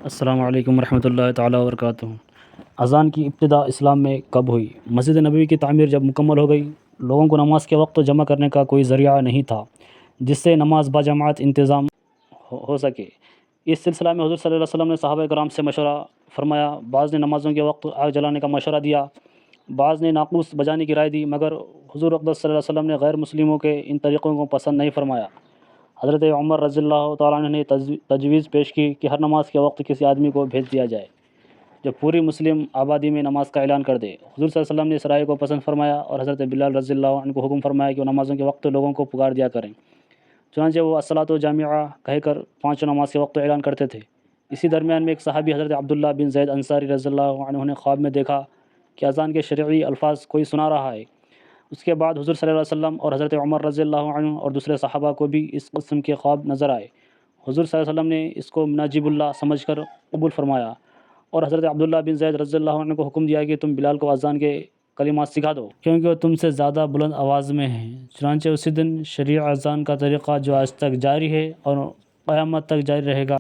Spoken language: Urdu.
السلام علیکم ورحمۃ اللہ تعالیٰ وبرکاتہ۔ اذان کی ابتدا اسلام میں کب ہوئی؟ مسجد نبوی کی تعمیر جب مکمل ہو گئی، لوگوں کو نماز کے وقت جمع کرنے کا کوئی ذریعہ نہیں تھا جس سے نماز باجماعت انتظام ہو سکے۔ اس سلسلہ میں حضور صلی اللہ علیہ وسلم نے صحابہ کرام سے مشورہ فرمایا۔ بعض نے نمازوں کے وقت آگ جلانے کا مشورہ دیا، بعض نے ناقوس بجانے کی رائے دی، مگر حضور اقدس صلی اللہ علیہ وسلم نے غیر مسلموں کے ان طریقوں کو پسند نہیں فرمایا۔ حضرت عمر رضی اللہ تعالیٰ عنہ نے تجویز پیش کی کہ ہر نماز کے وقت کسی آدمی کو بھیج دیا جائے جو پوری مسلم آبادی میں نماز کا اعلان کر دے۔ حضور صلی اللہ علیہ وسلم نے اس رائے کو پسند فرمایا اور حضرت بلال رضی اللہ عنہ کو حکم فرمایا کہ وہ نمازوں کے وقت لوگوں کو پکار دیا کریں۔ چنانچہ وہ الصلاۃ جامعہ کہہ کر پانچوں نماز کے وقت اعلان کرتے تھے۔ اسی درمیان میں ایک صحابی حضرت عبداللہ بن زید انصاری رضی اللہ عنہ نے خواب میں دیکھا کہ اذان کے شرعی الفاظ کوئی سنا رہا ہے۔ اس کے بعد حضور صلی اللہ علیہ وسلم اور حضرت عمر رضی اللہ عنہ اور دوسرے صحابہ کو بھی اس قسم کے خواب نظر آئے۔ حضور صلی اللہ علیہ وسلم نے اس کو مناجب اللہ سمجھ کر قبول فرمایا اور حضرت عبداللہ بن زید رضی اللہ عنہ کو حکم دیا کہ تم بلال کو اذان کے کلمات سکھا دو کیونکہ وہ تم سے زیادہ بلند آواز میں ہیں۔ چنانچہ اسی دن شرعی اذان کا طریقہ جو آج تک جاری ہے اور قیامت تک جاری رہے گا